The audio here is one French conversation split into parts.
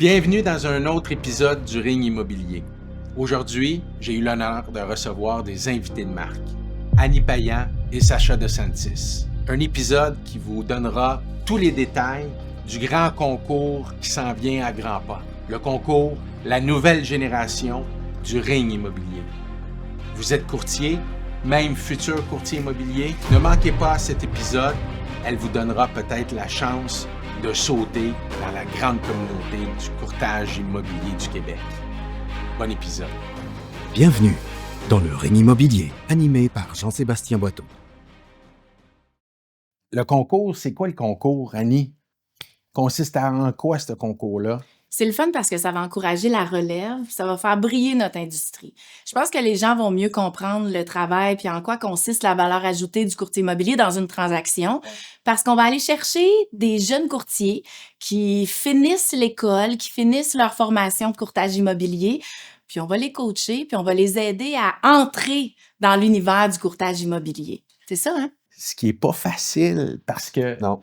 Bienvenue dans un autre épisode du Ring Immobilier. Aujourd'hui, j'ai eu l'honneur de recevoir des invités de marque, Annie Payan et Sacha DeSantis. Un épisode qui vous donnera tous les détails du grand concours qui s'en vient à grands pas. Le concours La Nouvelle Génération du Ring Immobilier. Vous êtes courtier, même futur courtier immobilier? Ne manquez pas cet épisode, elle vous donnera peut-être la chance de sauter dans la grande communauté du courtage immobilier du Québec. Bon épisode. Bienvenue dans le Ring Immobilier, animé par Jean-Sébastien Boiteau. Le concours, c'est quoi le concours, Annie? Consiste en quoi, ce concours-là? C'est le fun parce que ça va encourager la relève, ça va faire briller notre industrie. Je pense que les gens vont mieux comprendre le travail puis en quoi consiste la valeur ajoutée du courtier immobilier dans une transaction parce qu'on va aller chercher des jeunes courtiers qui finissent l'école, qui finissent leur formation de courtage immobilier, puis on va les coacher, puis on va les aider à entrer dans l'univers du courtage immobilier. C'est ça, hein? Ce qui est pas facile parce que... Non.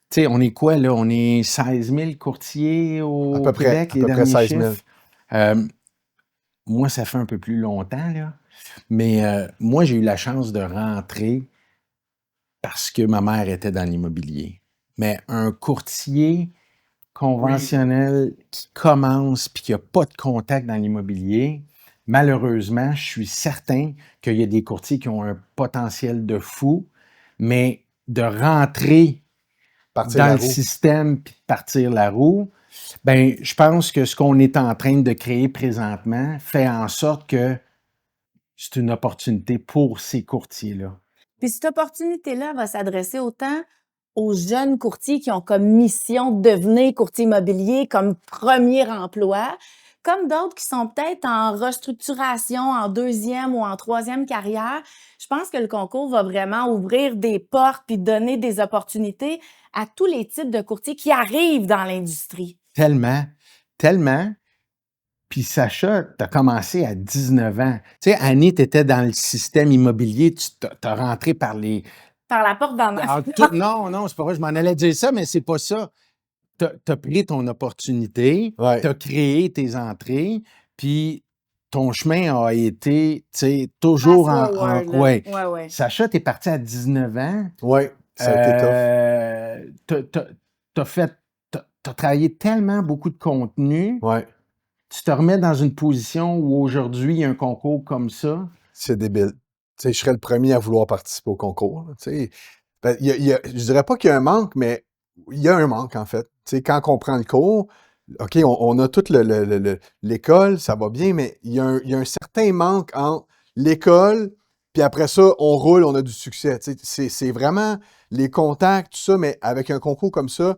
Tu sais, on est quoi, là? On est 16 000 courtiers au Québec, les derniers 16 000. chiffres. Moi, ça fait un peu plus longtemps, là. Mais moi, j'ai eu la chance de rentrer parce que ma mère était dans l'immobilier. Mais un courtier conventionnel qui commence puis qui n'a pas de contact dans l'immobilier, malheureusement, je suis certain qu'il y a des courtiers qui ont un potentiel de fou, mais de rentrer dans le système puis de partir la roue, ben je pense que ce qu'on est en train de créer présentement fait en sorte que c'est une opportunité pour ces courtiers-là. Puis cette opportunité-là va s'adresser autant aux jeunes courtiers qui ont comme mission de devenir courtier immobilier comme premier emploi, comme d'autres qui sont peut-être en restructuration, en deuxième ou en troisième carrière. Je pense que le concours va vraiment ouvrir des portes puis donner des opportunités à tous les types de courtiers qui arrivent dans l'industrie. Tellement. Puis Sacha, tu as commencé à 19 ans. Tu sais, Annie, tu étais dans le système immobilier, tu t'as rentré par les... Par la porte d'en Ah, avant. non, c'est pas vrai, je m'en allais dire ça, mais c'est pas ça. T'as pris ton opportunité, Ouais. t'as créé tes entrées, puis ton chemin a été, tu sais, toujours Fast forward, là. ouais. Ouais. Sacha, t'es parti à 19 ans. Oui, ça a été tough. T'as travaillé tellement beaucoup de contenu. Oui, Tu te remets dans une position où aujourd'hui, il y a un concours comme ça. c'est débile. Tu sais, je serais le premier à vouloir participer au concours. Là, tu sais. Ben, je dirais pas qu'il y a un manque, mais il y a un manque, en fait. Tu sais, quand on prend le cours, OK, on a toute l'école, ça va bien, mais il y a un certain manque entre l'école, puis après ça, on roule, on a du succès. Tu sais, c'est vraiment les contacts, tout ça, mais avec un concours comme ça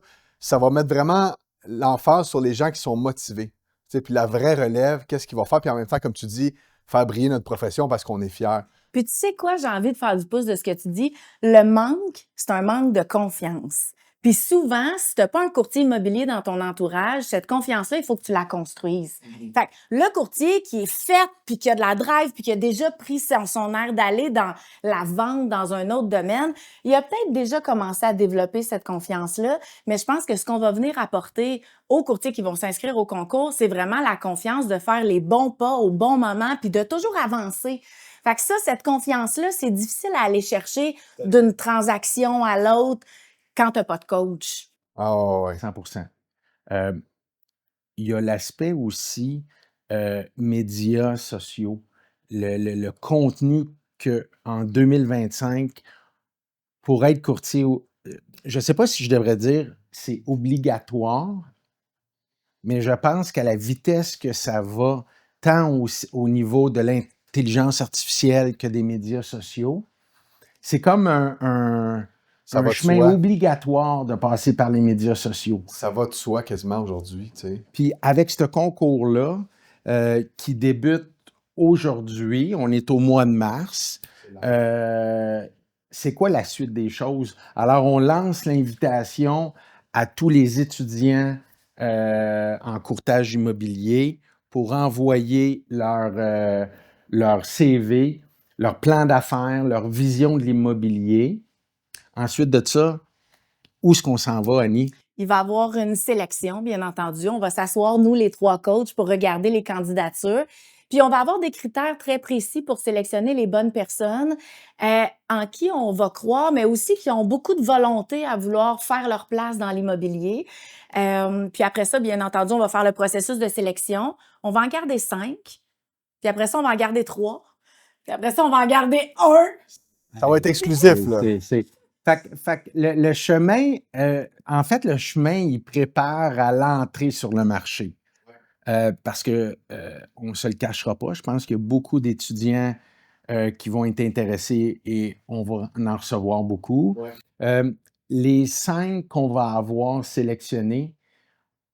va mettre vraiment l'emphase sur les gens qui sont motivés. Tu sais, puis la vraie relève, qu'est-ce qu'il va faire? Puis en même temps, comme tu dis, faire briller notre profession parce qu'on est fiers. Puis tu sais quoi, j'ai envie de faire du pouce de ce que tu dis. Le manque, c'est un manque de confiance. Puis souvent, si tu n'as pas un courtier immobilier dans ton entourage, cette confiance-là, il faut que tu la construises. Fait que le courtier qui est fait, puis qui a de la drive, puis qui a déjà pris son air d'aller dans la vente dans un autre domaine, il a peut-être déjà commencé à développer cette confiance-là, mais je pense que ce qu'on va venir apporter aux courtiers qui vont s'inscrire au concours, c'est vraiment la confiance de faire les bons pas au bon moment, puis de toujours avancer. Fait que ça, cette confiance-là, c'est difficile à aller chercher d'une transaction à l'autre quand tu n'as pas de coach. Ah ouais. 100%. Il y a l'aspect aussi médias sociaux, le contenu qu'en 2025, pour être courtier, je ne sais pas si je devrais dire c'est obligatoire, mais je pense qu'à la vitesse que ça va, tant au niveau de l'intelligence artificielle que des médias sociaux, c'est comme un chemin obligatoire de passer par les médias sociaux. Ça va de soi quasiment aujourd'hui, tu sais. Puis avec ce concours-là, qui débute aujourd'hui, on est au mois de mars, c'est quoi la suite des choses? Alors, on lance l'invitation à tous les étudiants en courtage immobilier pour envoyer leur CV, leur plan d'affaires, leur vision de l'immobilier. Ensuite de ça, où est-ce qu'on s'en va, Annie? il va y avoir une sélection, bien entendu. On va s'asseoir, nous, les 3 coachs, pour regarder les candidatures. Puis, on va avoir des critères très précis pour sélectionner les bonnes personnes en qui on va croire, mais aussi qui ont beaucoup de volonté à vouloir faire leur place dans l'immobilier. Puis après ça, bien entendu, on va faire le processus de sélection. On va en garder 5. Puis après ça, on va en garder 3. Puis après ça, on va en garder 1. Ça va être exclusif, là. Fait que le chemin, en fait, le chemin, il prépare à l'entrée sur le marché. Parce que on ne se le cachera pas, je pense qu'il y a beaucoup d'étudiants qui vont être intéressés et on va en recevoir beaucoup. Ouais. Les 5 qu'on va avoir sélectionnés,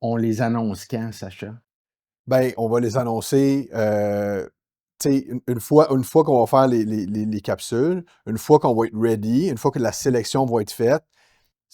on les annonce quand, Sacha? Ben, on va les annoncer, tu sais, une fois qu'on va faire les capsules, une fois qu'on va être ready, une fois que la sélection va être faite,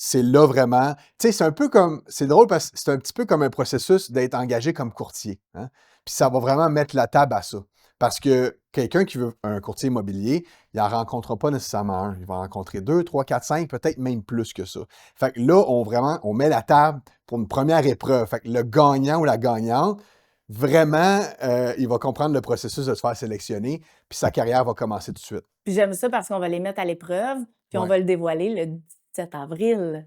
c'est là vraiment. Tu sais, c'est un peu comme. C'est drôle parce que c'est un petit peu comme un processus d'être engagé comme courtier. Hein? Puis ça va vraiment mettre la table à ça. Parce que quelqu'un qui veut un courtier immobilier, il n'en rencontrera pas nécessairement un. Il va en rencontrer 2, 3, 4, 5, peut-être même plus que ça. Fait que là, on met la table pour une première épreuve. Fait que le gagnant ou la gagnante, vraiment, il va comprendre le processus de se faire sélectionner, puis sa carrière va commencer tout de suite. Puis j'aime ça parce qu'on va les mettre à l'épreuve, puis on Ouais. va le dévoiler le 17 avril.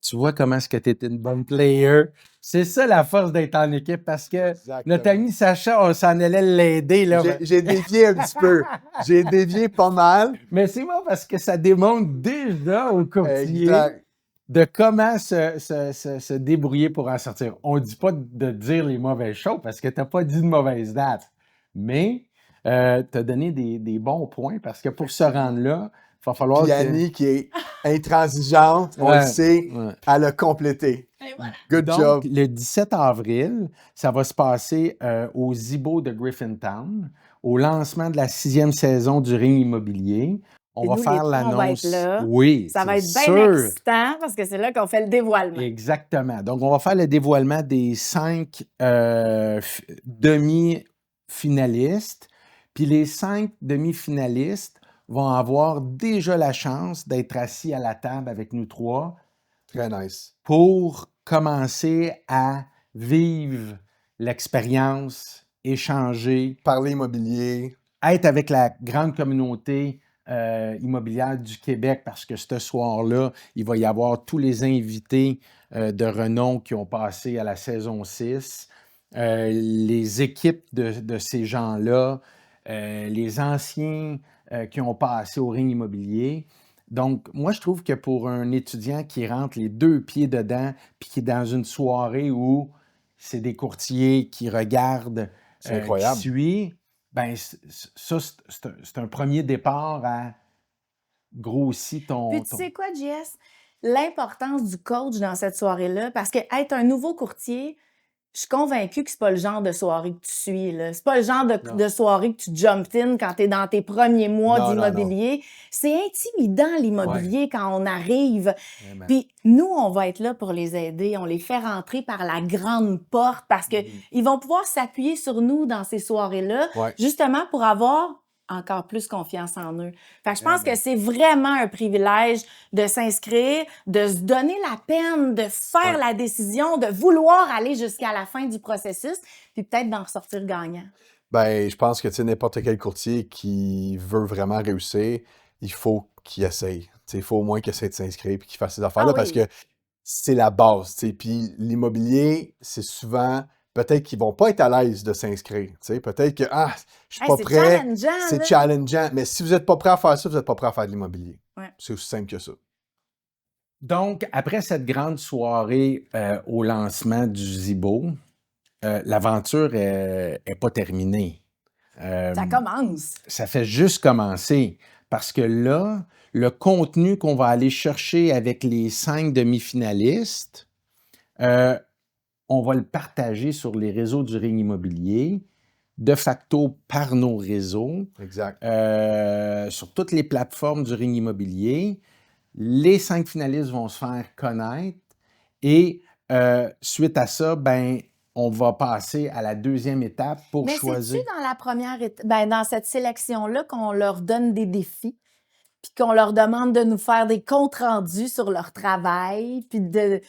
Tu vois comment est-ce que tu es une bonne player. C'est ça la force d'être en équipe parce que Exactement. notre ami Sacha, on s'en allait l'aider. Là. J'ai dévié un petit peu. J'ai dévié pas mal. Mais c'est bon parce que ça démontre déjà au courtier Exact. de comment se débrouiller pour en sortir. On ne dit pas de dire les mauvaises choses parce que tu n'as pas dit de mauvaises dates. Mais tu as donné des bons points parce que pour se rendre là, il va falloir Puis Annie, qui est intransigeante, on le sait, Ouais. elle a complété. Et voilà. Good Donc, job. le 17 avril, ça va se passer au Zibo de Griffintown, au lancement de la 6e saison du Ring immobilier. On Et va nous, faire les trois, on va l'annonce. être là. Oui, Ça va c'est être bien sûr. excitant parce que c'est là qu'on fait le dévoilement. Exactement. Donc, on va faire le dévoilement des 5 demi-finalistes. Puis les 5 demi-finalistes vont avoir déjà la chance d'être assis à la table avec nous 3 Très nice. pour commencer à vivre l'expérience, échanger, Parler immobilier. être avec la grande communauté immobilière du Québec parce que ce soir-là, il va y avoir tous les invités de renom qui ont passé à la saison 6, les équipes de ces gens-là, les anciens qui ont passé au ring immobilier. Donc, moi, je trouve que pour un étudiant qui rentre les 2 pieds dedans puis qui est dans une soirée où c'est des courtiers qui regardent, C'est incroyable. qui suivent, ben, ça, c'est un premier départ à grossir ton... Puis tu sais quoi, JS? L'importance du coach dans cette soirée-là, parce que être un nouveau courtier, je suis convaincue que c'est pas le genre de soirée que tu suis, là. C'est pas le genre de soirée que tu jump in quand tu es dans tes premiers mois Non, non, d'immobilier. C'est intimidant, l'immobilier, quand on arrive. Vraiment. Puis nous, on va être là pour les aider. On les fait rentrer par la grande porte parce que ils vont pouvoir s'appuyer sur nous dans ces soirées-là, Ouais. justement pour avoir encore plus confiance en eux. Fait que je pense que c'est vraiment un privilège de s'inscrire, de se donner la peine, de faire la décision, de vouloir aller jusqu'à la fin du processus, puis peut-être d'en ressortir gagnant. Ben, je pense que, tu sais, n'importe quel courtier qui veut vraiment réussir, il faut qu'il essaye. Tu sais, il faut au moins qu'il essaie de s'inscrire puis qu'il fasse ces affaires-là parce que c'est la base, tu sais. Puis l'immobilier, c'est souvent... Peut-être qu'ils vont pas être à l'aise de s'inscrire. Tu sais, peut-être que, je suis pas c'est prêt. challengeant, C'est là. challengeant. Mais si vous n'êtes pas prêt à faire ça, vous n'êtes pas prêt à faire de l'immobilier. Ouais. C'est aussi simple que ça. Donc, après cette grande soirée au lancement du Zibo, l'aventure n'est pas terminée. Ça commence. Ça fait juste commencer parce que là, le contenu qu'on va aller chercher avec les 5 demi-finalistes, on va le partager sur les réseaux du ring immobilier, de facto par nos réseaux, Exact. sur toutes les plateformes du ring immobilier. Les 5 finalistes vont se faire connaître et suite à ça, ben, on va passer à la 2e étape pour Mais choisir. c'est-tu dans la première dans cette sélection-là qu'on leur donne des défis, puis qu'on leur demande de nous faire des comptes rendus sur leur travail, puis de...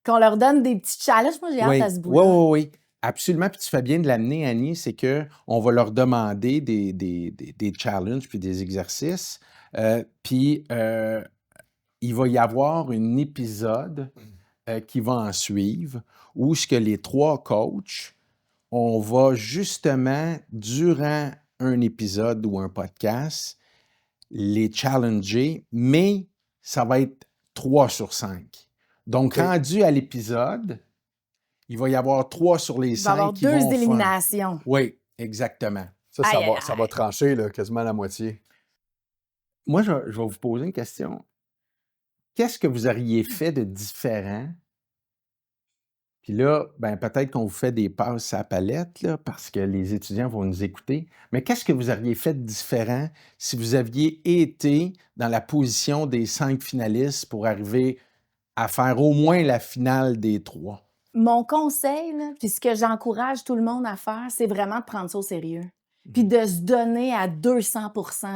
Qu'on leur donne des petits challenges. Moi, j'ai hâte Oui, à ce oui, bout-là. oui, oui. Absolument. Puis tu fais bien de l'amener, Annie, c'est qu'on va leur demander des challenges puis des exercices. Puis il va y avoir un épisode qui va en suivre où ce que les 3 coachs, on va justement, durant un épisode ou un podcast, les challenger, mais ça va être 3 sur 5. Donc, OK. rendu à l'épisode, il va y avoir 3 sur les Il va y avoir 5 qui 2 vont faire. éliminations. Oui, exactement. Ça Aïe, aïe, va aïe. trancher là, quasiment la moitié. Moi, je vais vous poser une question. Qu'est-ce que vous auriez fait de différent? Puis là, ben, peut-être qu'on vous fait des passes à la palette, là, parce que les étudiants vont nous écouter. Mais qu'est-ce que vous auriez fait de différent si vous aviez été dans la position des 5 finalistes pour arriver à faire au moins la finale des 3? Mon conseil, là, puis ce que j'encourage tout le monde à faire, c'est vraiment de prendre ça au sérieux. Puis de se donner à 200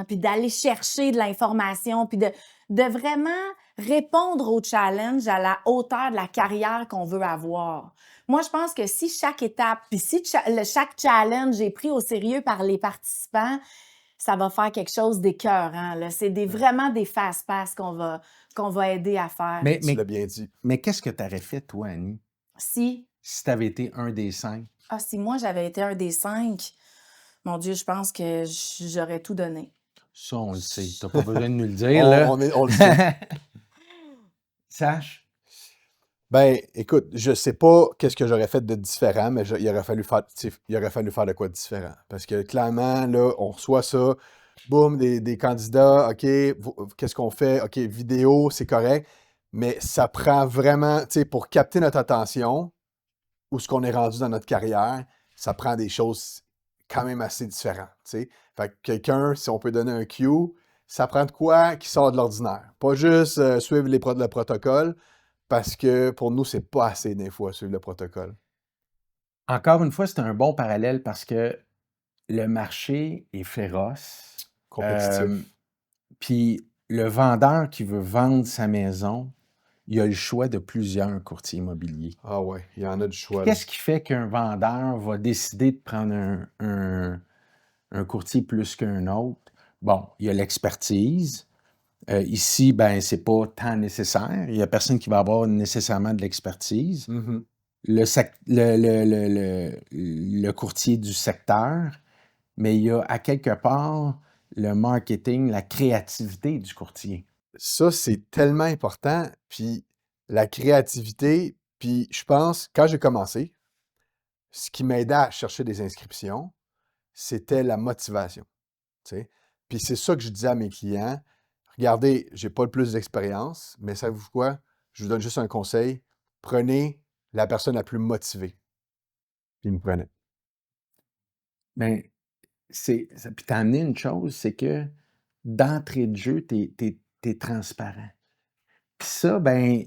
puis d'aller chercher de l'information, puis de vraiment répondre aux challenges à la hauteur de la carrière qu'on veut avoir. Moi, je pense que si chaque étape, puis si chaque challenge est pris au sérieux par les participants, ça va faire quelque chose d'écœurant, là. C'est vraiment des fast-pass qu'on va aider à faire. Tu l'as bien dit. Mais qu'est-ce que tu aurais fait, toi, Annie, Si si tu avais été un des 5? si moi j'avais été un des 5, mon Dieu, je pense que j'aurais tout donné. Ça, on le sait. Tu n'as pas besoin de nous le dire, là. On le sait. Sache. Ben, écoute, je sais pas qu'est-ce que j'aurais fait de différent, mais il aurait fallu faire de quoi de différent. Parce que clairement, là, on reçoit ça, boum, des candidats, OK, qu'est-ce qu'on fait? OK, vidéo, c'est correct, mais ça prend vraiment, tu sais, pour capter notre attention, où ce qu'on est rendu dans notre carrière, ça prend des choses quand même assez différentes, tu sais. Fait que quelqu'un, si on peut donner un cue, ça prend de quoi qui sort de l'ordinaire. Pas juste suivre le protocole, parce que pour nous, c'est pas assez des fois suivre le protocole. Encore une fois, c'est un bon parallèle parce que le marché est féroce. Compétitif. Puis le vendeur qui veut vendre sa maison, il a le choix de plusieurs courtiers immobiliers. Ah ouais, il y en a du choix. Là. Qu'est-ce qui fait qu'un vendeur va décider de prendre un courtier plus qu'un autre? Bon, il y a l'expertise. Ici, ben, c'est pas tant nécessaire. Il n'y a personne qui va avoir nécessairement de l'expertise. Mhm. Le courtier du secteur, mais il y a à quelque part le marketing, la créativité du courtier. Ça, c'est tellement important. Puis la créativité, puis je pense, quand j'ai commencé, ce qui m'aidait à chercher des inscriptions, c'était la motivation. Tu sais. Puis c'est ça que je disais à mes clients. Regardez, j'ai pas le plus d'expérience, mais savez-vous quoi? Je vous donne juste un conseil. Prenez la personne la plus motivée. Puis ils me prenaient. Ben, puis t'as amené une chose, c'est que d'entrée de jeu, t'es transparent. Puis ça, ben,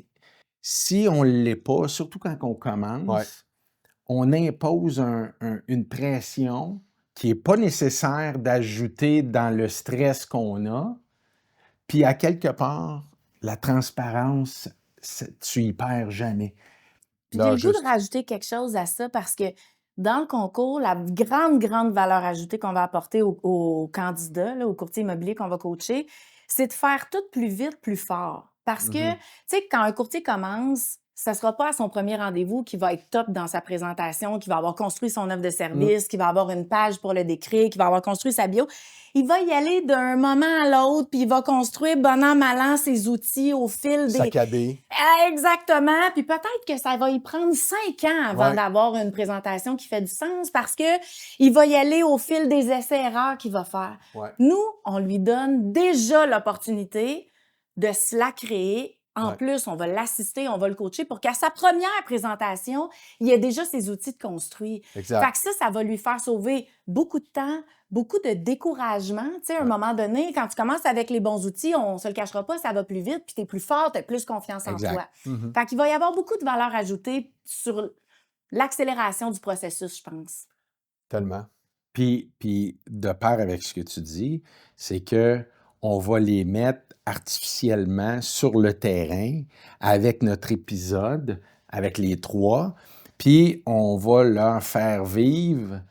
si on ne l'est pas, surtout quand on commence, Ouais. on impose une pression qui n'est pas nécessaire d'ajouter dans le stress qu'on a. Puis à quelque part, la transparence, tu y perds jamais. Puis Non, j'ai le goût juste. de rajouter quelque chose à ça parce que dans le concours, la grande valeur ajoutée qu'on va apporter aux candidats, là, aux courtiers immobiliers qu'on va coacher, c'est de faire tout plus vite, plus fort. Parce que, Mhm. tu sais, quand un courtier commence, ça ne sera pas à son premier rendez-vous qu'il va être top dans sa présentation, qu'il va avoir construit son offre de service, qu'il va avoir une page pour le décrire, qu'il va avoir construit sa bio. Il va y aller d'un moment à l'autre, puis il va construire bon an, mal an ses outils au fil des... Saccadé. Exactement. Puis peut-être que ça va y prendre 5 ans avant Ouais. d'avoir une présentation qui fait du sens parce que il va y aller au fil des essais-erreurs qu'il va faire. Ouais. Nous, on lui donne déjà l'opportunité de se la créer. En Ouais. plus, on va l'assister, on va le coacher pour qu'à sa première présentation, il ait déjà ses outils de construire. Exact. Fait que ça va lui faire sauver beaucoup de temps, beaucoup de découragement. Tu sais, à un moment donné, quand tu commences avec les bons outils, on se le cachera pas, ça va plus vite, puis tu es plus fort, tu as plus confiance en Exact. toi. Mhm. Fait qu'il va y avoir beaucoup de valeur ajoutée sur l'accélération du processus, je pense. Tellement. Puis de pair avec ce que tu dis, c'est que on va les mettre artificiellement sur le terrain avec notre épisode, avec les 3, puis on va leur faire vivre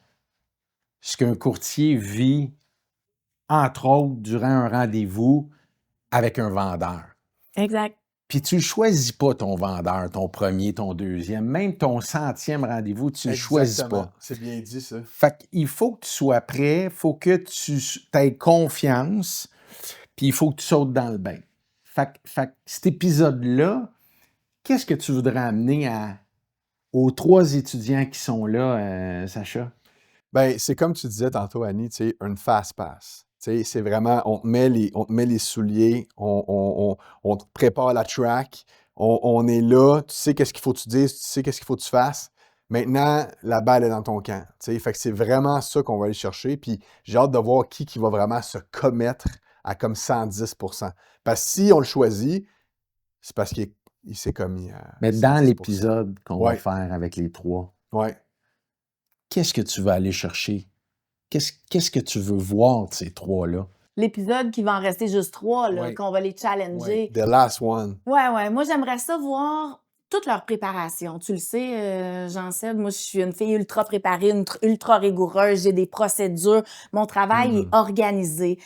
ce qu'un courtier vit, entre autres, durant un rendez-vous avec un vendeur. Exact. Puis tu ne choisis pas ton vendeur, ton premier, ton deuxième, même ton 100e rendez-vous, tu ne le choisis Exactement. pas. C'est bien dit, ça. Fait qu'il faut que tu sois prêt, il faut que tu aies confiance, puis il faut que tu sautes dans le bain. Fait que cet épisode-là, qu'est-ce que tu voudrais amener aux 3 étudiants qui sont là, Sacha? Ben, c'est comme tu disais tantôt, Annie, tu sais, une fast pass. Tu sais, c'est vraiment, on te met les souliers, on te prépare la track, on est là, tu sais qu'est-ce qu'il faut que tu dises, tu sais qu'est-ce qu'il faut que tu fasses. Maintenant, la balle est dans ton camp. Tu sais, fait que c'est vraiment ça qu'on va aller chercher. Puis j'ai hâte de voir qui va vraiment se commettre à comme 110%. Parce que si on le choisit, c'est parce qu'il s'est commis à Mais dans 110%. l'épisode qu'on va Ouais. faire avec les 3, Ouais. qu'est-ce que tu vas aller chercher? Qu'est-ce que tu veux voir de ces 3-là? L'épisode qui va en rester juste 3, là, Ouais. qu'on va les challenger. The last one. Ouais. Moi, j'aimerais ça voir toute leur préparation. Tu le sais, Jean-Seb, moi, je suis une fille ultra préparée, ultra rigoureuse. J'ai des procédures. Mon travail est organisé.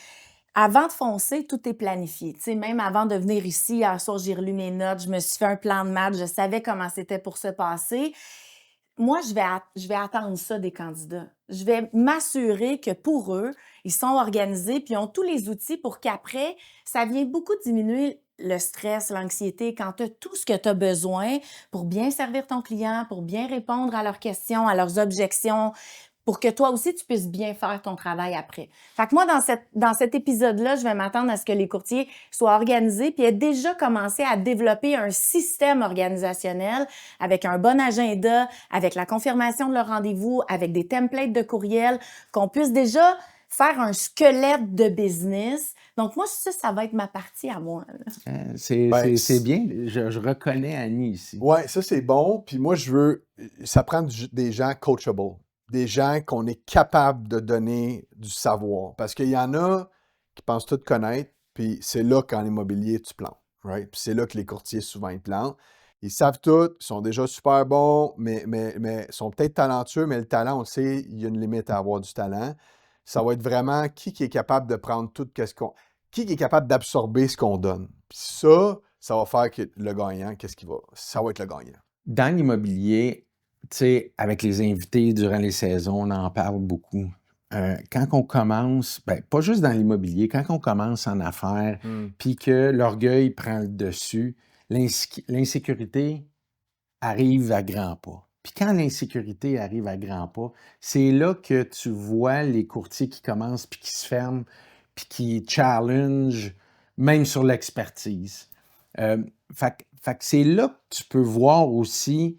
Avant de foncer, tout est planifié. Tu sais, même avant de venir ici, hier soir, j'ai relu mes notes, je me suis fait un plan de match, je savais comment c'était pour se passer. Moi, je vais attendre ça des candidats. Je vais m'assurer que pour eux, ils sont organisés puis ils ont tous les outils pour qu'après, ça vient beaucoup diminuer le stress, l'anxiété, quand tu as tout ce que tu as besoin pour bien servir ton client, pour bien répondre à leurs questions, à leurs objections, pour que toi aussi, tu puisses bien faire ton travail après. Fait que moi, dans cet épisode-là, je vais m'attendre à ce que les courtiers soient organisés puis aient déjà commencé à développer un système organisationnel avec un bon agenda, avec la confirmation de leur rendez-vous, avec des templates de courriel, qu'on puisse déjà faire un squelette de business. Donc, moi, ça va être ma partie à moi. Là. C'est bien. Je reconnais Annie ici. Ouais, ça c'est bon. Puis moi, ça prend des gens coachables, des gens qu'on est capable de donner du savoir. Parce qu'il y en a qui pensent tout connaître, puis c'est là qu'en immobilier, tu plantes. Right? Puis c'est là que les courtiers, souvent, ils plantent. Ils savent tout, ils sont déjà super bons, mais sont peut-être talentueux, mais le talent, on le sait, il y a une limite à avoir du talent. Ça va être vraiment qui est capable de prendre tout qui est capable d'absorber ce qu'on donne. Puis ça va faire que le gagnant, ça va être le gagnant. Dans l'immobilier, tu sais, avec les invités durant les saisons, on en parle beaucoup. Quand on commence, pas juste dans l'immobilier, quand on commence en affaires, puis que l'orgueil prend le dessus, l'insécurité arrive à grands pas. Puis quand l'insécurité arrive à grands pas, c'est là que tu vois les courtiers qui commencent, puis qui se ferment, puis qui challenge, même sur l'expertise. Fait que c'est là que tu peux voir aussi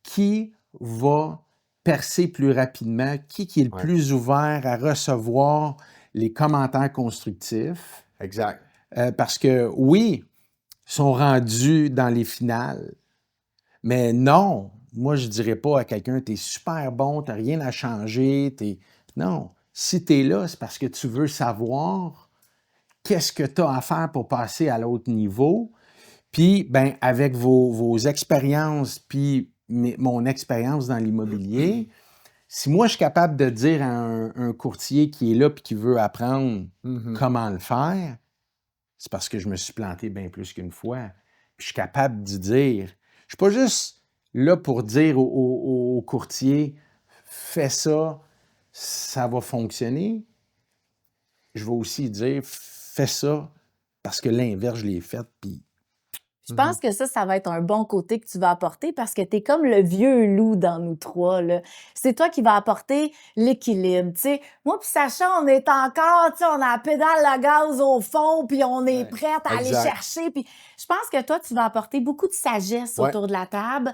qui va percer plus rapidement, qui est le plus ouvert à recevoir les commentaires constructifs. Exact. Parce que oui, ils sont rendus dans les finales, mais non, moi je dirais pas à quelqu'un, t'es super bon, t'as rien à changer, non. Si t'es là, c'est parce que tu veux savoir qu'est-ce que tu as à faire pour passer à l'autre niveau. Puis, avec vos expériences, puis mon expérience dans l'immobilier, si moi, je suis capable de dire à un courtier qui est là puis qui veut apprendre comment le faire, c'est parce que je me suis planté bien plus qu'une fois. Puis je suis capable d'y dire. Je suis pas juste là pour dire au courtier, fais ça, ça va fonctionner. Je vais aussi dire, fais ça, parce que l'inverse, je l'ai fait, puis Je pense que ça va être un bon côté que tu vas apporter parce que tu es comme le vieux loup dans nous 3. Là. C'est toi qui vas apporter l'équilibre. T'sais. Moi puis Sacha, on est encore, on a la pédale la gaz au fond, puis on est prête à aller chercher. Puis je pense que toi, tu vas apporter beaucoup de sagesse autour de la table,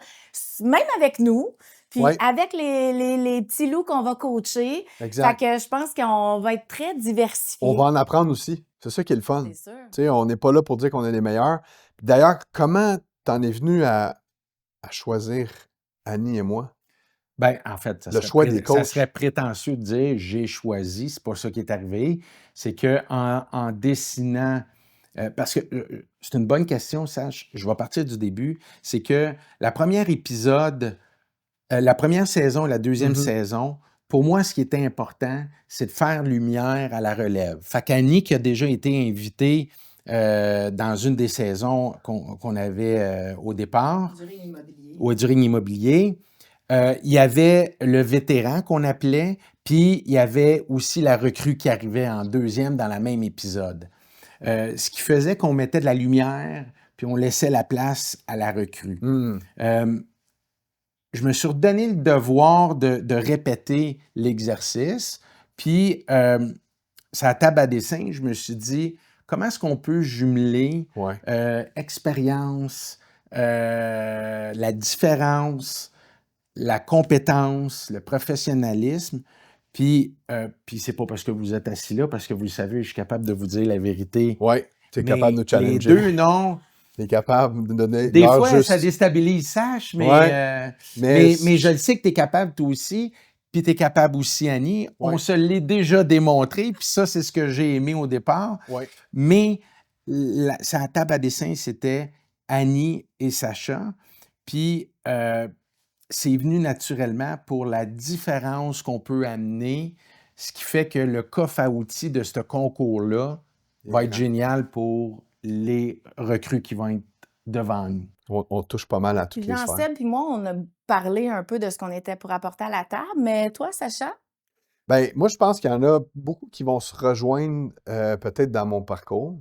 même avec nous. Puis avec les petits loups qu'on va coacher. Exact. Fait que je pense qu'on va être très diversifiés. On va en apprendre aussi. C'est ça qui est le fun. C'est sûr. On n'est pas là pour dire qu'on est les meilleurs. D'ailleurs, comment t'en es venu à choisir Annie et moi? En fait, le choix des coachs. Ça serait prétentieux de dire j'ai choisi, c'est pas ça qui est arrivé. C'est qu'en dessinant Parce que c'est une bonne question, Sach. Je vais partir du début. C'est que la première saison, la deuxième saison, pour moi, ce qui était important, c'est de faire lumière à la relève. Fait qu'Annie, qui a déjà été invitée dans une des saisons qu'on avait au départ, du Ring immobilier, il y avait le vétéran qu'on appelait, puis il y avait aussi la recrue qui arrivait en deuxième dans le même épisode. Ce qui faisait qu'on mettait de la lumière, puis on laissait la place à la recrue. Je me suis redonné le devoir de répéter l'exercice, puis sur la table à dessin, je me suis dit, comment est-ce qu'on peut jumeler expérience, la différence, la compétence, le professionnalisme, puis c'est pas parce que vous êtes assis là, parce que vous le savez, je suis capable de vous dire la vérité. Oui, tu es capable de nous challenger. Les deux, non. Tu es capable de donner Des l'heure fois, juste. ça déstabilise Sach, Mais mais je le sais que tu es capable toi aussi, puis tu es capable aussi, Annie. On se l'est déjà démontré, puis ça, c'est ce que j'ai aimé au départ. Mais sa table à dessin, c'était Annie et Sacha. Puis c'est venu naturellement pour la différence qu'on peut amener, ce qui fait que le coffre à outils de ce concours-là va être génial pour les recrues qui vont être devant nous. On touche pas mal à toutes les sphères. Jean-Seb puis moi, on a parlé un peu de ce qu'on était pour apporter à la table, mais toi, Sacha? Bien, moi, je pense qu'il y en a beaucoup qui vont se rejoindre peut-être dans mon parcours,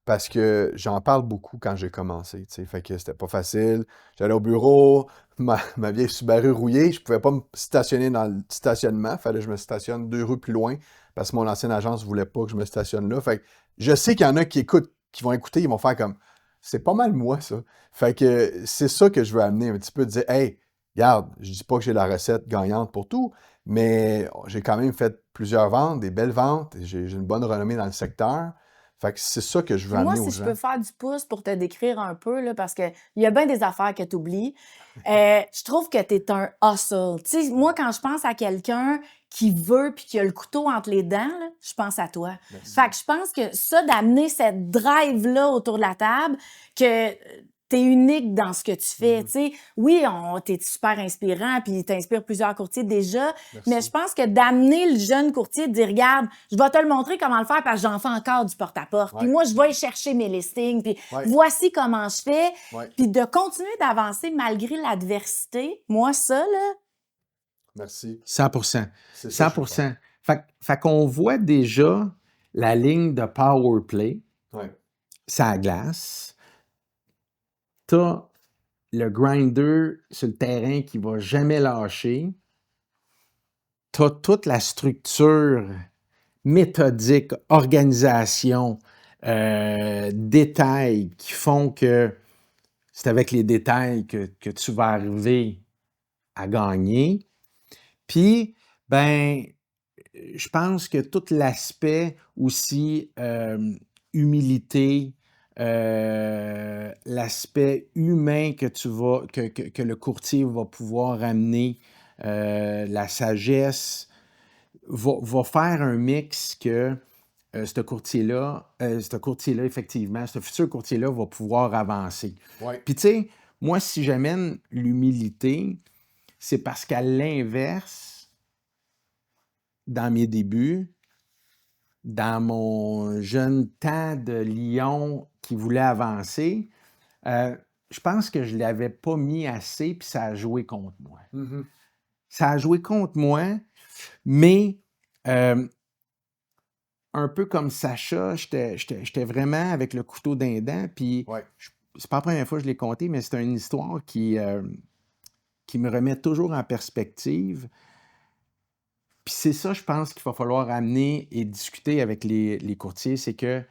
parce que j'en parle beaucoup quand j'ai commencé, tu sais. Fait que c'était pas facile. J'allais au bureau, ma vieille Subaru rouillée, je pouvais pas me stationner dans le stationnement. Fallait que je me stationne 2 rues plus loin, parce que mon ancienne agence voulait pas que je me stationne là. Fait que je sais qu'il y en a qui écoutent, qui vont écouter, ils vont faire comme, c'est pas mal moi, ça. Fait que c'est ça que je veux amener un petit peu, de dire, hey, regarde, je dis pas que j'ai la recette gagnante pour tout, mais j'ai quand même fait plusieurs ventes, des belles ventes, j'ai une bonne renommée dans le secteur. Fait que c'est ça que je veux amener aux gens. Moi, si je peux faire du pouce pour te décrire un peu, là, parce qu'il y a bien des affaires que tu oublies, je trouve que tu es un hustle. Tu sais, moi, quand je pense à quelqu'un qui veut puis qui a le couteau entre les dents, là, je pense à toi. Merci. Fait que je pense que ça, d'amener cette drive-là autour de la table, que t'es unique dans ce que tu fais, tu sais. Oui, t'es super inspirant, puis t'inspires plusieurs courtiers déjà, mais je pense que d'amener le jeune courtier, de dire, regarde, je vais te le montrer comment le faire parce que j'en fais encore du porte-à-porte. Puis moi, je vais y chercher mes listings, puis voici comment je fais. Puis de continuer d'avancer malgré l'adversité, moi, ça, là... Merci. 100%. C'est ça 100%. Fait qu'on voit déjà la ligne de power play, ça glace. T'as le grinder sur le terrain qui va jamais lâcher. T'as toute la structure méthodique, organisation, détails qui font que c'est avec les détails que tu vas arriver à gagner. Puis, ben, je pense que tout l'aspect aussi humilité, l'aspect humain que le courtier va pouvoir amener, la sagesse, va faire un mix que ce courtier-là, effectivement, ce futur courtier-là va pouvoir avancer. Puis tu sais, moi, si j'amène l'humilité, c'est parce qu'à l'inverse, dans mes débuts, dans mon jeune temps de lion qui voulait avancer, je pense que je ne l'avais pas mis assez, puis ça a joué contre moi. Ça a joué contre moi, mais un peu comme Sacha, j'étais vraiment avec le couteau dans les dents, puis c'est pas la première fois que je l'ai compté, mais c'est une histoire qui me remet toujours en perspective. Puis c'est ça, je pense, qu'il va falloir amener et discuter avec les courtiers, c'est que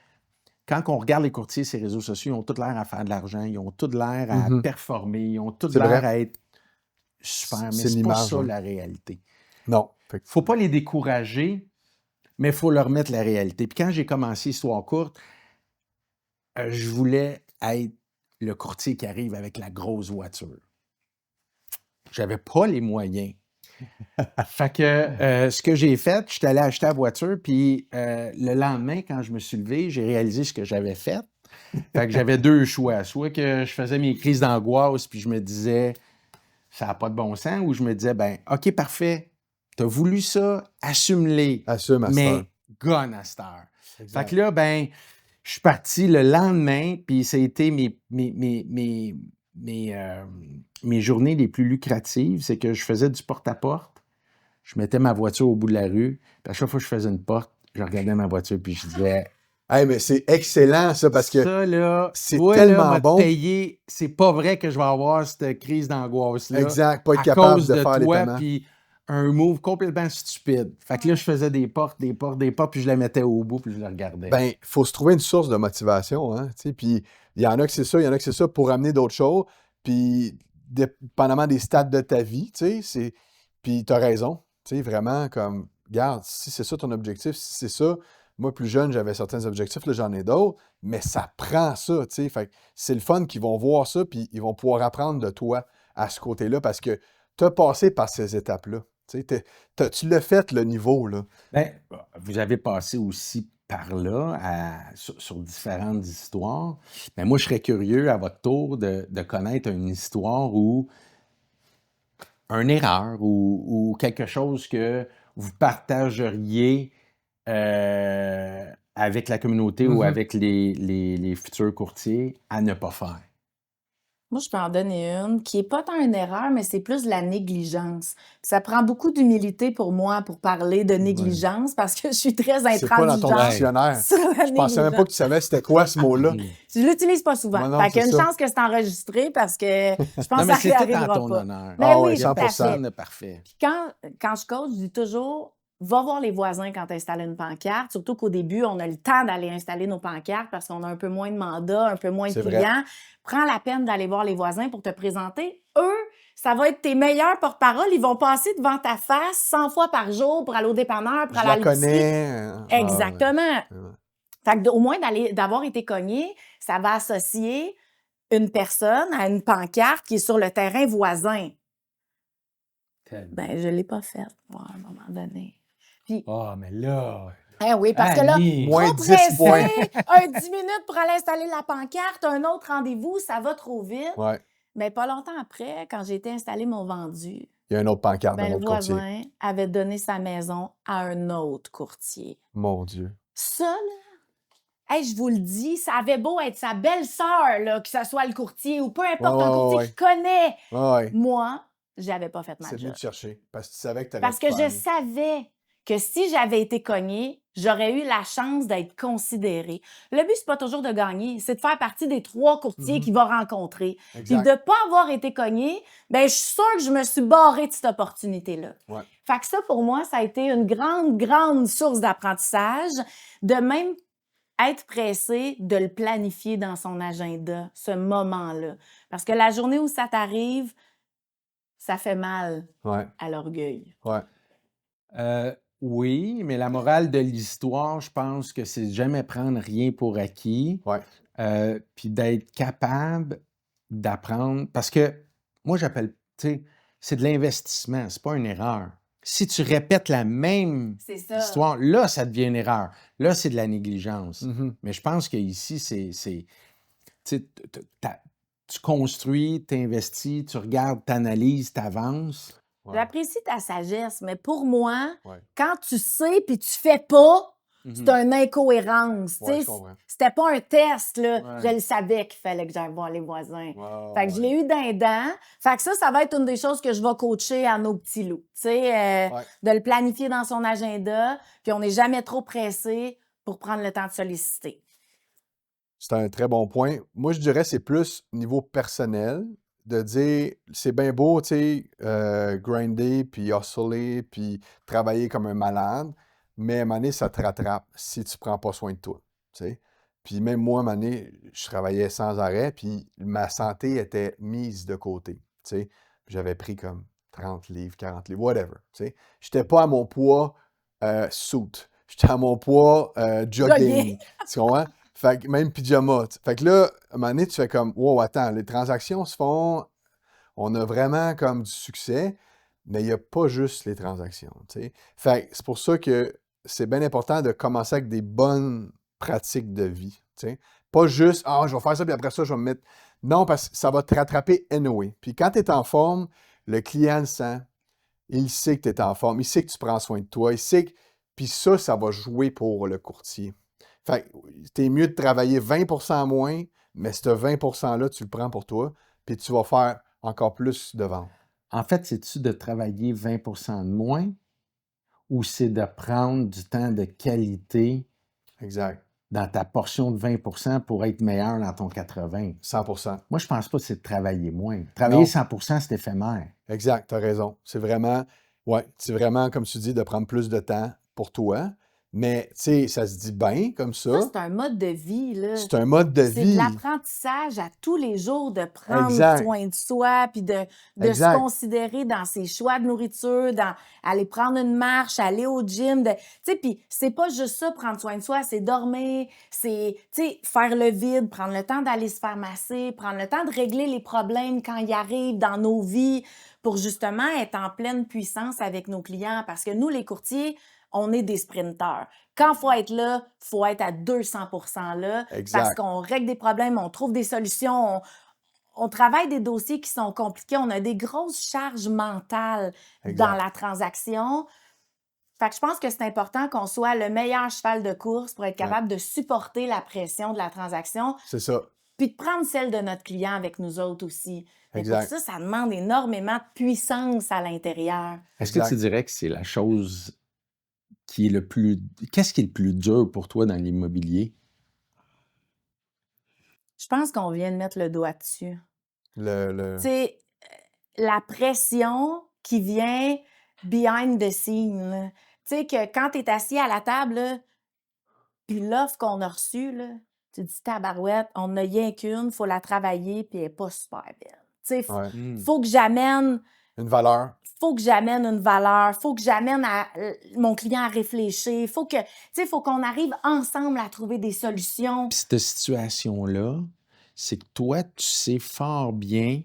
quand on regarde les courtiers sur les réseaux sociaux, ils ont tout l'air à faire de l'argent, ils ont tout l'air à performer, ils ont tout l'air à être super, mais c'est pas ça la réalité. Non. Faut pas les décourager, mais il faut leur mettre la réalité. Puis quand j'ai commencé Histoire courte, je voulais être le courtier qui arrive avec la grosse voiture. J'avais pas les moyens. Fait que ce que j'ai fait, je suis allé acheter la voiture, puis le lendemain, quand je me suis levé, j'ai réalisé ce que j'avais fait. Fait que j'avais 2 choix. Soit que je faisais mes crises d'angoisse puis je me disais ça n'a pas de bon sens, ou je me disais ben OK, parfait, t'as voulu ça, assume-les, Assume à cette heure. mais gone à cette heure. Fait Exact. que là, ben, je suis parti le lendemain, puis ça a été mes journées les plus lucratives, c'est que je faisais du porte-à-porte, je mettais ma voiture au bout de la rue, puis à chaque fois que je faisais une porte, je regardais ma voiture, puis je disais Hey, mais c'est excellent, ça, parce que ça, là, c'est toi, tellement là, m'a bon. payé, c'est pas vrai que je vais avoir cette crise d'angoisse-là. Exact, pas être à capable cause de de faire les toi, paiements. puis un move complètement stupide. Fait que là, je faisais des portes, puis je la mettais au bout, puis je la regardais. Ben, il faut se trouver une source de motivation, hein, tu sais, puis il y en a que c'est ça, il y en a que c'est ça pour amener d'autres choses, puis dépendamment des stades de ta vie, tu sais, puis t'as raison, tu sais, vraiment, comme, regarde, si c'est ça ton objectif, si c'est ça, moi, plus jeune, j'avais certains objectifs, là, j'en ai d'autres, mais ça prend ça, tu sais, fait que c'est le fun qu'ils vont voir ça, puis ils vont pouvoir apprendre de toi à ce côté-là, parce que t'as passé par ces étapes-là, tu sais, tu l'as fait, le niveau, là. Ben, vous avez passé aussi par là sur différentes histoires. Mais moi, je serais curieux à votre tour de connaître une histoire ou une erreur ou quelque chose que vous partageriez avec la communauté ou Mhm. avec les futurs courtiers à ne pas faire. Moi, je peux en donner une qui est pas tant une erreur, mais c'est plus de la négligence. Ça prend beaucoup d'humilité pour moi pour parler de négligence parce que je suis très C'est pas dans ton intransigeante dictionnaire. sur la Je pensais même pas que tu savais c'était quoi ce mot-là. Je l'utilise pas souvent. Non, non, Fait qu'il y a c'est une ça. chance que c'est enregistré parce que je pense Non, mais que c'est ça tout en arrivera ton pas. honneur. Mais Ah oui, ouais, tout à 100%. fait. Personne n'est parfait. Puis quand je coach, je dis toujours, va voir les voisins quand tu installes une pancarte. Surtout qu'au début, on a le temps d'aller installer nos pancartes parce qu'on a un peu moins de mandats, un peu moins de C'est vrai. clients. Prends la peine d'aller voir les voisins pour te présenter. Eux, ça va être tes meilleurs porte-parole. Ils vont passer devant ta face 100 fois par jour pour aller au dépanneur, pour Je aller à la l'épicerie. connais. Ah ouais. Exactement. Ouais. Fait que au moins d'avoir été cogné, ça va associer une personne à une pancarte qui est sur le terrain voisin. Ben, je l'ai pas faite, moi, à un moment donné. Puis, Ah, mais là. oui, parce que là, Annie. Moins trop 10 pressé, points. un 10 minutes pour aller installer la pancarte, un autre rendez-vous, ça va trop vite. Ouais. Mais pas longtemps après, quand j'ai été installer mon vendu, Il y a un autre pancarte ben, d'un le autre courtier. voisin avait donné sa maison à un autre courtier. Mon Dieu. Ça, là, hey, je vous le dis, ça avait beau être sa belle-sœur, là, que ce soit le courtier ou peu importe, un courtier qui connaît. Ouais. Moi, j'avais pas fait ma C'est venu job. te chercher parce que tu savais que tu Parce que je savais que si j'avais été cognée, j'aurais eu la chance d'être considérée. Le but, c'est pas toujours de gagner, c'est de faire partie des 3 courtiers qu'il va rencontrer. Puis Exact. de pas avoir été cognée, ben je suis sûre que je me suis barrée de cette opportunité-là. Ouais. Fait que ça, pour moi, ça a été une grande, grande source d'apprentissage, de même être pressé de le planifier dans son agenda, ce moment-là. Parce que la journée où ça t'arrive, ça fait mal Ouais. à l'orgueil. Ouais. Oui, mais la morale de l'histoire, je pense que c'est de jamais prendre rien pour acquis. Ouais. Puis d'être capable d'apprendre. Parce que moi, j'appelle, tu sais, c'est de l'investissement, c'est pas une erreur. Si tu répètes la même C'est ça. histoire, là, ça devient une erreur. Là, c'est de la négligence. Mhm. Mais je pense qu'ici, tu sais, tu construis, tu investis, tu regardes, tu analyses, tu avances. Ouais. J'apprécie ta sagesse, mais pour moi, Ouais. quand tu sais puis tu fais pas, c'est Mhm. une incohérence. Ouais, tu sais. je comprends. C'était pas un test, là. Ouais. Je le savais qu'il fallait que j'aille voir les voisins. Ouais, Fait que je l'ai eu d'un dent. Fait que ça va être une des choses que je vais coacher à nos petits loups. Tu sais, Ouais. de le planifier dans son agenda, puis on n'est jamais trop pressé pour prendre le temps de solliciter. C'est un très bon point. Moi, je dirais que c'est plus niveau personnel de dire c'est bien beau, tu sais, grinder, puis hustler, puis travailler comme un malade, mais à un moment donné, ça te rattrape si tu prends pas soin de toi, tu sais. Puis même moi, à un moment donné, je travaillais sans arrêt, puis ma santé était mise de côté, tu sais. J'avais pris comme 30 livres, 40 livres, whatever, tu sais. J'étais pas à mon poids suit. J'étais à mon poids jogging, tu comprends? Fait que même pyjama. Fait que là, à un moment donné, tu fais comme, wow, attends, les transactions se font, on a vraiment comme du succès, mais il n'y a pas juste les transactions, tu sais. Fait que c'est pour ça que c'est bien important de commencer avec des bonnes pratiques de vie, tu sais. pas juste, je vais faire ça, puis après ça, je vais me mettre. Non, parce que ça va te rattraper anyway. Puis quand tu es en forme, le client le sent. Il sait que tu es en forme. Il sait que tu prends soin de toi. Il sait que. Puis ça va jouer pour le courtier. Fait que t'es mieux de travailler 20% moins, mais ce 20%-là, tu le prends pour toi, puis tu vas faire encore plus de ventes. En fait, c'est-tu de travailler 20% de moins ou c'est de prendre du temps de qualité Exact. dans ta portion de 20% pour être meilleur dans ton 80? 100%. Moi, je pense pas que c'est de travailler moins. Travailler Non. 100%, c'est éphémère. Exact, tu as raison. C'est vraiment, comme tu dis, de prendre plus de temps pour toi. Mais, tu sais, ça se dit bien comme Ça, ça. c'est un mode de vie, là. C'est un mode de C'est de vie. l'apprentissage à tous les jours de prendre Exact. soin de soi, puis de se Exact. considérer dans ses choix de nourriture, dans aller prendre une marche, aller au gym. Tu sais, puis c'est pas juste ça, prendre soin de soi, c'est dormir, c'est, tu sais, faire le vide, prendre le temps d'aller se faire masser, prendre le temps de régler les problèmes quand ils arrivent dans nos vies pour justement être en pleine puissance avec nos clients. Parce que nous, les courtiers, on est des sprinteurs. Quand il faut être là, il faut être à 200% là. Exact. Parce qu'on règle des problèmes, on trouve des solutions, on travaille des dossiers qui sont compliqués, on a des grosses charges mentales Exact. dans la transaction. Fait que je pense que c'est important qu'on soit le meilleur cheval de course pour être capable de supporter la pression de la transaction, C'est ça. puis de prendre celle de notre client avec nous autres aussi. Mais pour Exact. ça demande énormément de puissance à l'intérieur. Est-ce que tu dirais que c'est la chose qui est le plus... Qu'est-ce qui est le plus dur pour toi dans l'immobilier? Je pense qu'on vient de mettre le doigt dessus. Tu Le... sais, la pression qui vient behind the scene, là. Tu sais, que quand tu es assis à la table, là, puis l'offre qu'on a reçue, là, tu te dis, tabarouette, on n'a rien qu'une, il faut la travailler, puis elle n'est pas super belle. Tu sais, Ouais. faut que j'amène Une valeur. faut que j'amène une valeur, faut que j'amène mon client à réfléchir, faut qu'on arrive ensemble à trouver des solutions. Puis cette situation-là, c'est que toi, tu sais fort bien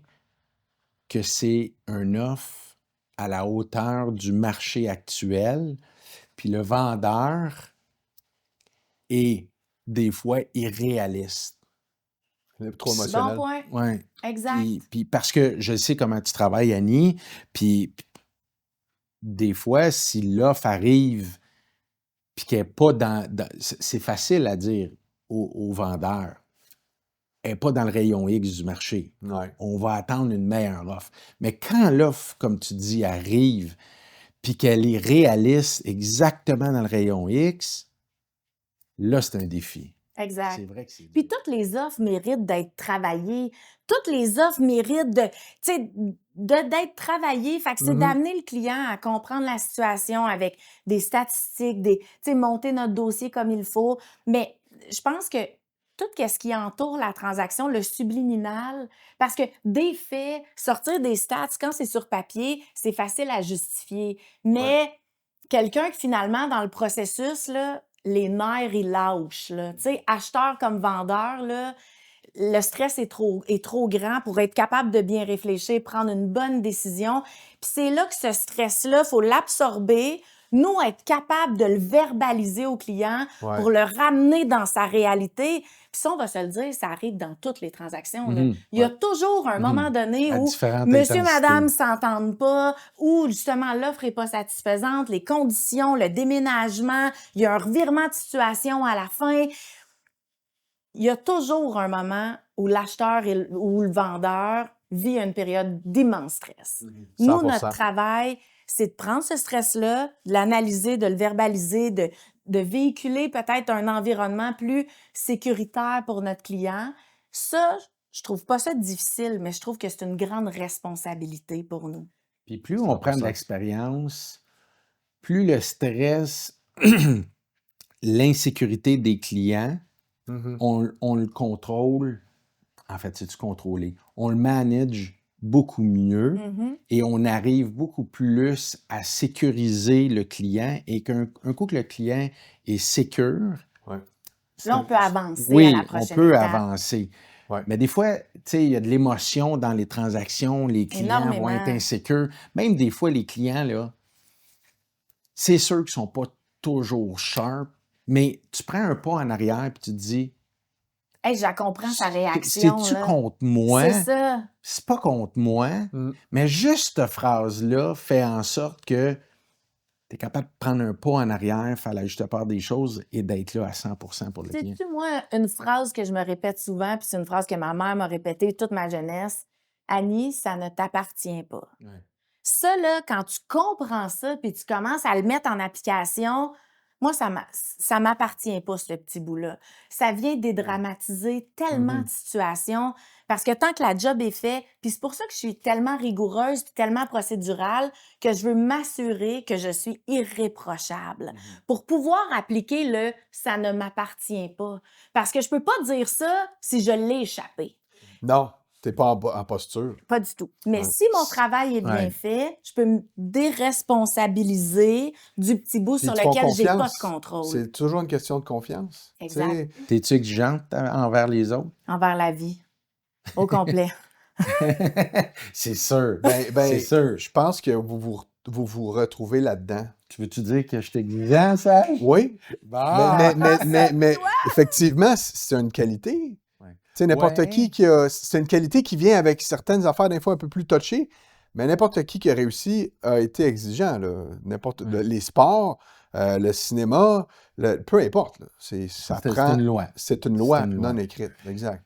que c'est une offre à la hauteur du marché actuel, puis le vendeur est des fois irréaliste. Trop Bon émotionnel. point. Ouais. Exact. Puis parce que je sais comment tu travailles, Annie, puis des fois, si l'offre arrive puis qu'elle n'est pas c'est facile à dire au vendeur, elle n'est pas dans le rayon X du marché. Ouais. On va attendre une meilleure offre. Mais quand l'offre, comme tu dis, arrive puis qu'elle est réaliste exactement dans le rayon X, là, c'est un défi. Exact. C'est vrai que c'est Puis dur. toutes les offres méritent d'être travaillées. Toutes les offres méritent d'être travaillées. Fait que c'est d'amener le client à comprendre la situation avec des statistiques, monter notre dossier comme il faut. Mais je pense que tout ce qui entoure la transaction, le subliminal, parce que des faits, sortir des stats, quand c'est sur papier, c'est facile à justifier. Mais quelqu'un qui finalement, dans le processus, là, les nerfs, ils lâchent. Là. Tu sais, acheteur comme vendeur, là, le stress est trop grand pour être capable de bien réfléchir, prendre une bonne décision. Puis c'est là que ce stress-là, il faut l'absorber, nous, être capable de le verbaliser au client pour le ramener dans sa réalité. Puis ça, on va se le dire, ça arrive dans toutes les transactions. Là. Il y a toujours un moment donné À où différentes monsieur, intensités. madame s'entendent pas, ou justement l'offre est pas satisfaisante, les conditions, le déménagement, il y a un revirement de situation à la fin. Il y a toujours un moment où l'acheteur ou le vendeur vit une période d'immense stress. Nous, 100%. notre travail, c'est de prendre ce stress-là, de l'analyser, de le verbaliser, de véhiculer peut-être un environnement plus sécuritaire pour notre client. Ça, je trouve pas ça difficile, mais je trouve que c'est une grande responsabilité pour nous. Puis plus on prend de 100%. l'expérience, plus le stress, l'insécurité des clients, on le contrôle. En fait, c'est-tu contrôler? On le manage beaucoup mieux et on arrive beaucoup plus à sécuriser le client et qu'un coup que le client est sécure, Là, on peut avancer à oui, la on prochaine peut étape. avancer. Ouais. Mais des fois, tu sais, il y a de l'émotion dans les transactions, les clients vont Énormément. être insécures. Même des fois, les clients, là, c'est sûr qu'ils ne sont pas toujours sharp, mais tu prends un pas en arrière et tu te dis, Hey, je la comprends, sa réaction. C'est-tu là. contre moi? C'est ça. C'est pas contre moi, mais juste cette phrase-là fait en sorte que tu es capable de prendre un pas en arrière, faire la juste part des choses et d'être là à 100% pour le client. Sais-tu, moi, une phrase que je me répète souvent, puis c'est une phrase que ma mère m'a répétée toute ma jeunesse. Annie, ça ne t'appartient pas. Ouais. Ça, là, quand tu comprends ça, puis tu commences à le mettre en application, moi, ça m'appartient pas, ce petit bout-là. Ça vient dédramatiser tellement de situations, parce que tant que la job est faite, puis c'est pour ça que je suis tellement rigoureuse puis tellement procédurale, que je veux m'assurer que je suis irréprochable pour pouvoir appliquer le « ça ne m'appartient pas ». Parce que je peux pas dire ça si je l'ai échappé. Non, t'es pas en posture. Pas du tout. Mais Ouais. si mon travail est bien Ouais. fait, je peux me déresponsabiliser du petit bout Puis sur ils te font lequel j'ai pas confiance. de contrôle C'est toujours une question de confiance. Exact. Tu sais. T'es-tu exigeante envers les autres? envers la vie, au complet. C'est sûr. Ben, C'est sûr. je pense que vous retrouvez là-dedans. Tu veux-tu dire que je suis exigeant, ça? Oui, Bon. mais effectivement, c'est une qualité. Ouais. Tu sais, n'importe Ouais. qui a... C'est une qualité qui vient avec certaines affaires, des fois un peu plus touchées, mais n'importe qui a réussi a été exigeant. Là. Les sports, le cinéma, peu importe. Là. Ça C'est prend... une loi. C'est une loi C'est une loi. non écrite, exact.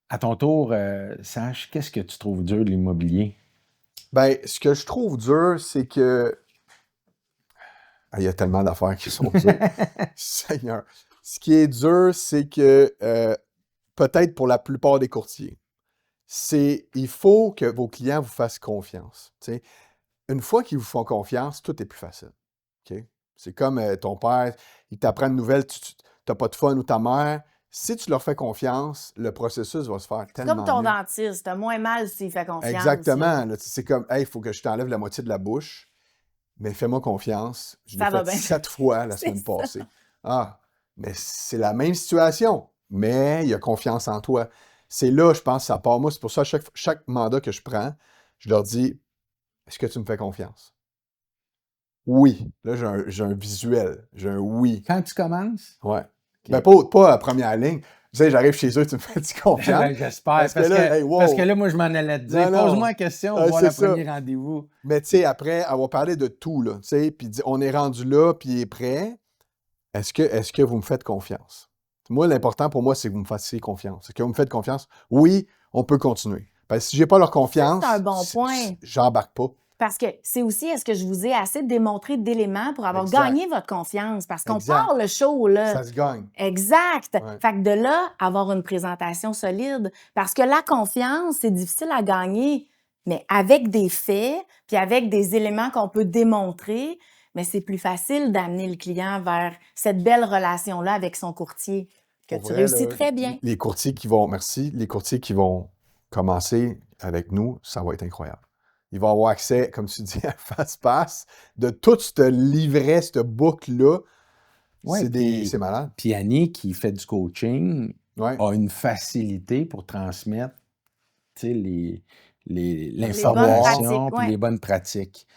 À ton tour, Sach, qu'est-ce que tu trouves dur de l'immobilier? Ben, ce que je trouve dur, c'est que... Ah, il y a tellement d'affaires qui sont dures. Seigneur. Ce qui est dur, c'est que, peut-être pour la plupart des courtiers, il faut que vos clients vous fassent confiance. T'sais. Une fois qu'ils vous font confiance, tout est plus facile. OK? C'est comme ton père, il t'apprend une nouvelle, tu n'as pas de fun ou ta mère. Si tu leur fais confiance, le processus va se faire C'est tellement comme ton mieux. dentiste, t'as moins mal s'il fait confiance. Exactement. Là, c'est comme, hey, il faut que je t'enlève la moitié de la bouche, mais fais-moi confiance. Je l'ai Ça va fait bien. 7 fois la C'est semaine ça. passée. Ah, mais c'est la même situation, mais il y a confiance en toi. C'est là, je pense, ça part. Moi, c'est pour ça, chaque mandat que je prends, je leur dis, est-ce que tu me fais confiance? Oui. Là, j'ai un visuel. J'ai un oui. Quand tu commences? Ouais. Ben, pas à première ligne. Tu sais, j'arrive chez eux, tu me fais-tu confiance? Ben, j'espère. Parce que là, hey, wow. parce que là, moi, je m'en allais te dire. Non, non. Pose-moi la question, on va voir c'est le ça. premier rendez-vous. Mais tu sais, après avoir parlé de tout, là, tu sais, puis on est rendu là, puis il est prêt, est-ce que vous me faites confiance? Moi, l'important pour moi, c'est que vous me fassiez confiance. Est-ce que vous me faites confiance? Oui, on peut continuer. Parce que si j'ai pas leur confiance, c'est un bon point. J'embarque pas. Parce que c'est aussi, est-ce que je vous ai assez démontré d'éléments pour avoir Exact. gagné votre confiance? Parce qu'on Exact. part le show, là. Ça se gagne. Exact. Ouais. Fait que de là, avoir une présentation solide. Parce que la confiance, c'est difficile à gagner. Mais avec des faits, puis avec des éléments qu'on peut démontrer, mais c'est plus facile d'amener le client vers cette belle relation-là avec son courtier, que Pour tu vrai, réussis là, très bien. Les courtiers qui vont, merci, les courtiers qui vont commencer avec nous, ça va être incroyable. Ils vont avoir accès, comme tu dis, à fast-pass, de tout ce livret, cette boucle-là. Ouais, C'est malade. Puis Annie, qui fait du coaching, Ouais. a une facilité pour transmettre tu sais, bonnes l'information pratiques, puis ouais. les bonnes pratiques.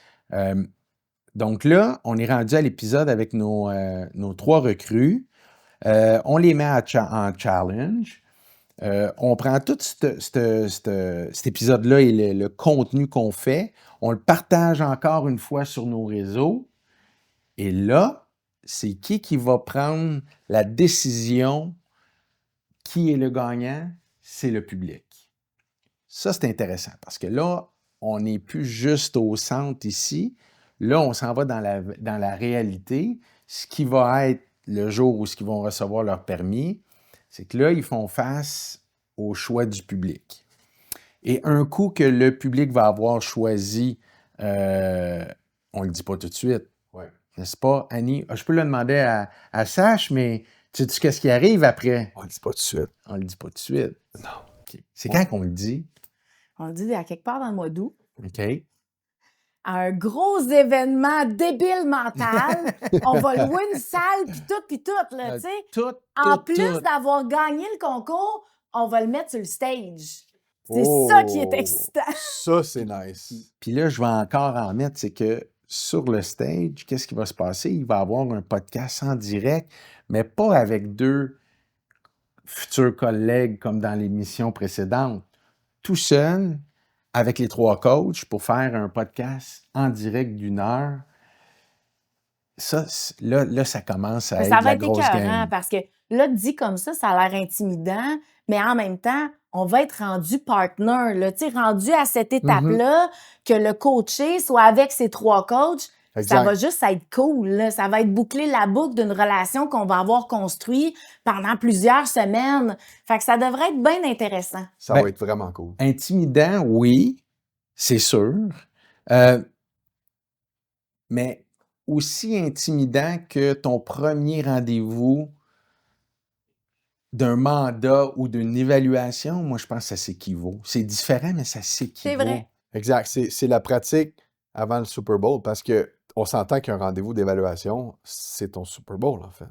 Donc là, on est rendu à l'épisode avec nos 3 recrues. On les met en challenge. On prend tout cet épisode-là et le contenu qu'on fait, on le partage encore une fois sur nos réseaux. Et là, c'est qui va prendre la décision? Qui est le gagnant? C'est le public. Ça, c'est intéressant parce que là, on n'est plus juste au centre ici. Là, on s'en va dans la réalité. Ce qui va être le jour où ils vont recevoir leur permis, c'est que là, ils font face au choix du public. Et un coup que le public va avoir choisi, on ne le dit pas tout de suite, Ouais. n'est-ce pas, Annie? Je peux le demander à Sach, mais tu sais qu'est-ce qui arrive après? On ne le dit pas tout de suite. On ne le dit pas tout de suite. Non. Okay. C'est quand qu'on le dit? On le dit à quelque part dans le mois d'août. OK. À un gros événement débile mental. On va louer une salle, puis tout, là, tu sais. Tout, En tout, plus tout. d'avoir gagné le concours, on va le mettre sur le stage. C'est Oh! ça qui est excitant. Ça, c'est nice. Puis là, je vais encore en mettre, c'est que sur le stage, qu'est-ce qui va se passer? Il va y avoir un podcast en direct, mais pas avec 2 futurs collègues comme dans l'émission précédente, tout seul, avec les 3 coachs, pour faire un podcast en direct d'1 heure. Ça, là, ça commence à Mais être ça de va la être grosse écœurant game. parce que là, dit comme ça a l'air intimidant, mais en même temps, on va être rendu partner, là, tu sais, rendu à cette étape-là que le coaché soit avec ses 3 coachs, ça va Exact. juste être cool, là. Ça va être boucler la boucle d'une relation qu'on va avoir construite pendant plusieurs semaines. Fait que ça devrait être bien intéressant. Ça Ben, va être vraiment cool. Intimidant, oui, c'est sûr. Mais aussi intimidant que ton premier rendez-vous d'un mandat ou d'une évaluation, moi, je pense que ça s'équivaut. C'est différent, mais ça C'est s'équivaut. vrai. Exact. C'est la pratique avant le Super Bowl parce qu'on s'entend qu'un rendez-vous d'évaluation, c'est ton Super Bowl, en fait.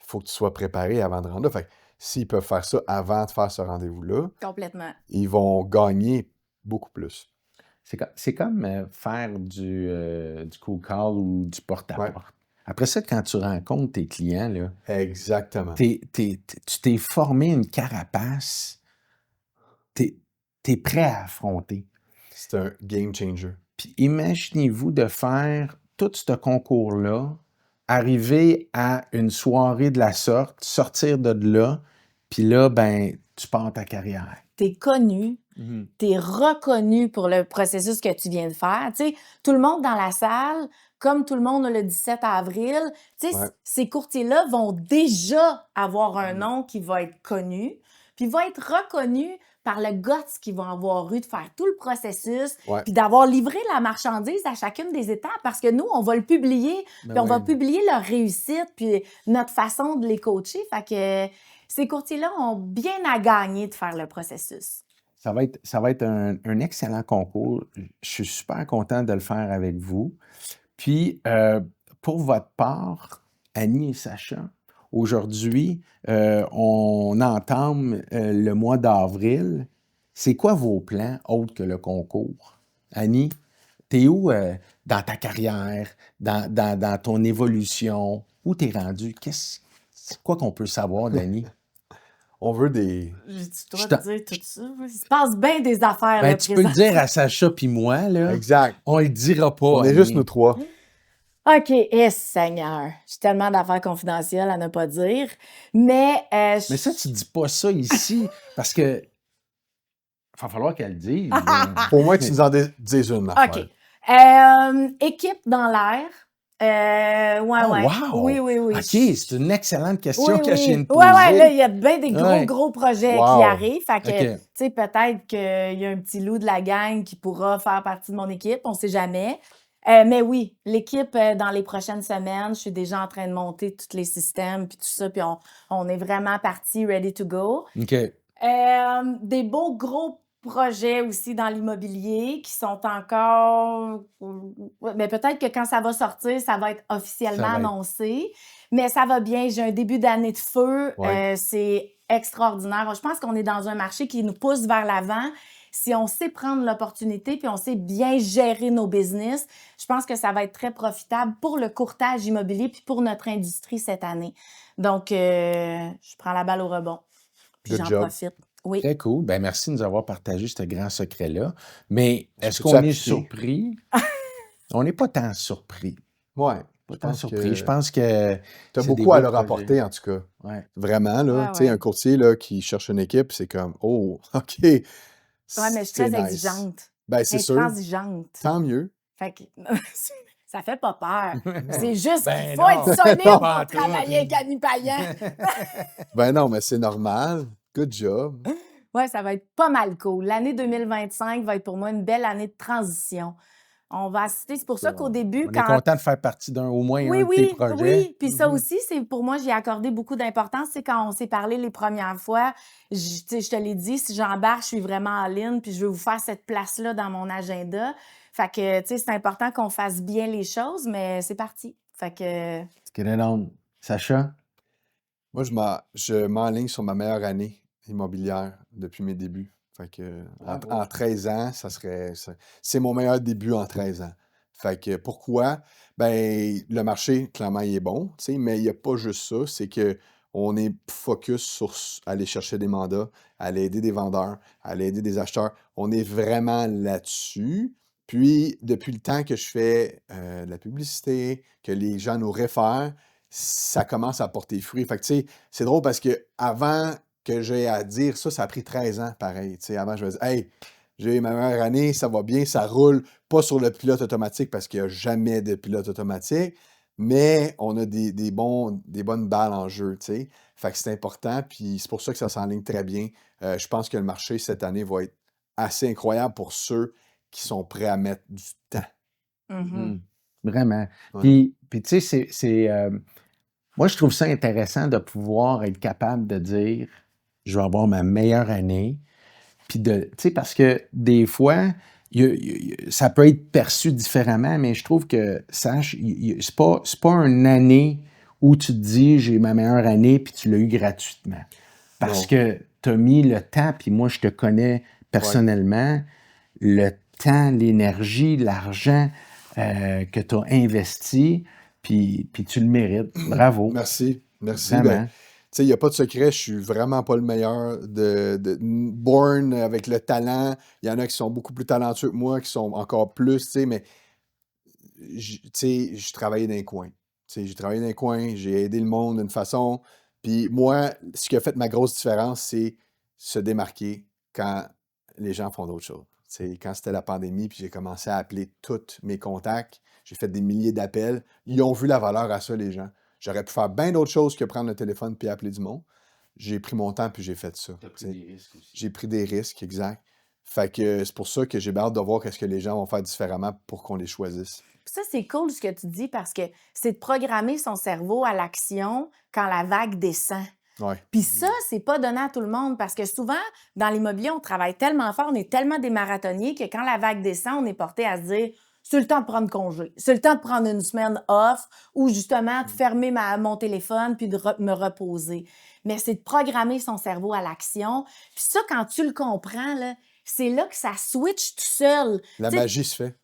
Il faut que tu sois préparé avant de rendre là. Fait que s'ils peuvent faire ça avant de faire ce rendez-vous-là, Complètement. ils vont gagner beaucoup plus. C'est comme faire du cold call ou du Ouais, porte-à-porte. Après ça, quand tu rencontres tes clients, là, exactement. tu t'es formé une carapace, t'es prêt à affronter. C'est un game changer. Puis imaginez-vous de faire tout ce concours-là, arriver à une soirée de la sorte, sortir de là, puis là, ben, tu pars ta carrière. T'es connu, t'es reconnu pour le processus que tu viens de faire. Tu sais, tout le monde dans la salle, comme tout le monde le 17 avril, tu sais, Ouais. ces courtiers-là vont déjà avoir un nom qui va être connu, puis va être reconnu par le guts qu'ils vont avoir eu de faire tout le processus, Ouais. puis d'avoir livré la marchandise à chacune des étapes, parce que nous, on va le publier, Ben puis on va oui. publier leur réussite, puis notre façon de les coacher. Fait que ces courtiers-là ont bien à gagner de faire le processus. Ça va être un excellent concours. Je suis super content de le faire avec vous. Puis, pour votre part, Annie et Sacha, aujourd'hui, on entame le mois d'avril. C'est quoi vos plans autres que le concours? Annie, t'es où dans ta carrière, dans ton évolution? Où t'es rendu? C'est quoi qu'on peut savoir d'Annie? On veut des... J'ai-tu Je le droit t'en- de dire tout ça? Il se passe bien des affaires, Ben, là, tu peux le dire à Sacha puis moi, là. Exact. On le dira pas, On est Annie. juste nous 3. OK, Seigneur. J'ai tellement d'affaires confidentielles à ne pas dire. Mais, Mais ça, tu dis pas ça ici, parce que va falloir qu'elle le dise. là. Pour moi, tu nous en dises une affaire. OK. Équipe dans l'air. Ouais, Oh, ouais. wow! Oui, oui, oui. OK, c'est une excellente question Oui, que je viens de oui. poser. Ouais, ouais, là, il y a bien des gros, Ouais. gros projets Wow. qui arrivent. Fait que, OK. tu sais, peut-être qu'il y a un petit loup de la gang qui pourra faire partie de mon équipe, on sait jamais. Mais oui, l'équipe, dans les prochaines semaines, je suis déjà en train de monter tous les systèmes puis tout ça, puis on est vraiment parti, ready to go. OK. Des beaux gros projets aussi dans l'immobilier qui sont encore... Mais peut-être que quand ça va sortir, ça va être officiellement Ça va être- annoncé. Mais ça va bien. J'ai un début d'année de feu. Ouais. C'est extraordinaire. Je pense qu'on est dans un marché qui nous pousse vers l'avant. Si on sait prendre l'opportunité puis on sait bien gérer nos business, je pense que ça va être très profitable pour le courtage immobilier puis pour notre industrie cette année. Donc, je prends la balle au rebond. Puis Good j'en job. profite. Oui. Très cool. Ben, merci de nous avoir partagé ce grand secret-là. Mais est-ce peux-tu qu'on est appliquer? surpris? On n'est pas tant surpris. Ouais. Pas Je tant pense surpris. que Je pense que tu as c'est des beaucoup à beaux leur projets. apporter, en tout cas. Ouais. Vraiment, là. Ouais, Tu sais, ouais. un courtier là, qui cherche une équipe, c'est comme, oh, OK. Ouais, mais je suis c'est très nice. exigeante. Ben, c'est sûr. Intransigeante. Tant mieux. Fait que ça fait pas peur. C'est juste Ben qu'il faut non. être solide Pas pour en tout. travailler avec Annie Payan. Ben non, mais c'est normal. Good job. Ouais, ça va être pas mal cool. L'année 2025 va être pour moi une belle année de transition. On va assister. C'est pour ça qu'au début, On est content de faire partie au moins Oui, un de tes oui, projets. oui. Puis ça aussi, c'est pour moi, j'y ai accordé beaucoup d'importance. C'est quand on s'est parlé les premières fois, tu sais, je te l'ai dit, si j'embarque, je suis vraiment en ligne, puis je veux vous faire cette place-là dans mon agenda. Fait que, tu sais, c'est important qu'on fasse bien les choses, mais c'est parti. Fait que, Let's get it on. Sacha? Moi, je m'enligne sur ma meilleure année immobilière depuis mes débuts. Fait que en 13 ans, c'est mon meilleur début en 13 ans. Fait que pourquoi? Ben, le marché, clairement, il est bon, tu sais, mais il n'y a pas juste ça. C'est que On est focus sur aller chercher des mandats, aller aider des vendeurs, aller aider des acheteurs. On est vraiment là-dessus. Puis, depuis le temps que je fais de la publicité, que les gens nous réfèrent, ça commence à porter fruit. Fait que, tu sais, c'est drôle parce que avant que j'ai à dire ça, ça a pris 13 ans, pareil. Tu sais, avant, je me disais, hey, j'ai ma meilleure année, ça va bien, ça roule, pas sur le pilote automatique parce qu'il n'y a jamais de pilote automatique, mais on a des bonnes balles en jeu, tu sais. Fait que c'est important, puis c'est pour ça que ça s'enligne très bien. Je pense que le marché cette année va être assez incroyable pour ceux qui sont prêts à mettre du temps. Mhm. Vraiment. Ouais. Puis tu sais, moi, je trouve ça intéressant de pouvoir être capable de dire, je vais avoir ma meilleure année. Puis tu sais, parce que des fois, ça peut être perçu différemment, mais je trouve que, sache, c'est pas une année où tu te dis, j'ai ma meilleure année, puis tu l'as eu gratuitement. Parce Non. que tu as mis le temps, puis moi, je te connais personnellement, le temps, l'énergie, l'argent que tu as investi, puis tu le mérites. Bravo. Merci. Ben, Vraiment. tu sais, il n'y a pas de secret, je suis vraiment pas le meilleur born avec le talent. Il y en a qui sont beaucoup plus talentueux que moi, qui sont encore plus, tu sais, mais tu sais, je travaillais dans les coins. Tu sais, j'ai travaillé dans les coins, j'ai aidé le monde d'une façon. Puis moi, ce qui a fait ma grosse différence, c'est se démarquer quand les gens font d'autres choses. Tu sais, quand c'était la pandémie, puis j'ai commencé à appeler tous mes contacts, j'ai fait des milliers d'appels. Ils ont vu la valeur à ça, les gens. J'aurais pu faire bien d'autres choses que prendre le téléphone puis appeler du monde. J'ai pris mon temps puis j'ai fait ça. Tu as tu pris sais. des risques aussi. J'ai pris des risques, exact. Fait que c'est pour ça que j'ai hâte de voir qu'est-ce que les gens vont faire différemment pour qu'on les choisisse. Puis ça, c'est cool ce que tu dis parce que c'est de programmer son cerveau à l'action quand la vague descend. Ouais. Puis ça, c'est pas donné à tout le monde parce que souvent, dans l'immobilier, on travaille tellement fort, on est tellement des marathoniers que quand la vague descend, on est porté à se dire c'est le temps de prendre congé, c'est le temps de prendre une semaine off ou justement de fermer mon téléphone puis de me reposer. Mais c'est de programmer son cerveau à l'action. Puis ça, quand tu le comprends, là, c'est là que ça switch tout seul. La Tu sais, magie se fait.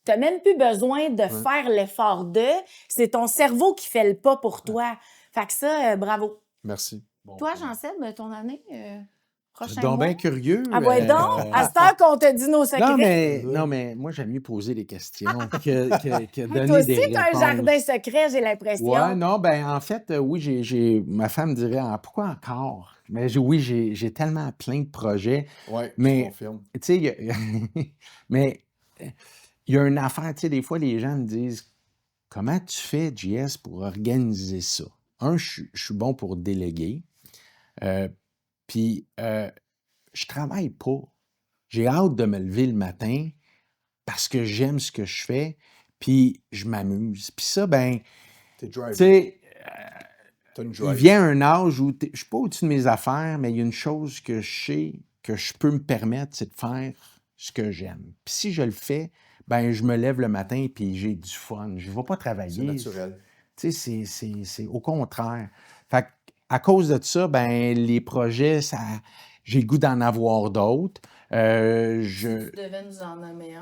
tu n'as même plus besoin de faire l'effort de. C'est ton cerveau qui fait le pas pour toi. Fait que ça, bravo. Merci. Bon, Toi, Jean-Seb, ton année, prochain donc mois? bien curieux. Ah ben donc, à cette heure qu'on te dit nos secrets. Non, mais moi, j'aime mieux poser des questions que Hey, donner toi aussi, des tu as un réponses. jardin secret, j'ai l'impression. Ouais, non, ben en fait, oui, ma femme dirait, ah, pourquoi encore? Mais oui, j'ai tellement plein de projets. Oui, je Mais, confirme. tu sais, mais il y a une affaire, tu sais, des fois, les gens me disent, comment tu fais, JS, pour organiser ça? Je suis bon pour déléguer. Puis, je travaille pas. J'ai hâte de me lever le matin parce que j'aime ce que je fais, puis je m'amuse. Puis ça, ben, T'es tu drive. sais, T'as une il drive. vient un âge où je suis pas au-dessus de mes affaires, mais il y a une chose que je sais que je peux me permettre, c'est de faire ce que j'aime. Puis si je le fais, ben je me lève le matin puis j'ai du fun. Je ne vais pas C'est travailler. naturel. Tu sais, c'est au contraire. Fait à cause de ça, ben les projets, j'ai le goût d'en avoir d'autres. Tu devais nous en nommer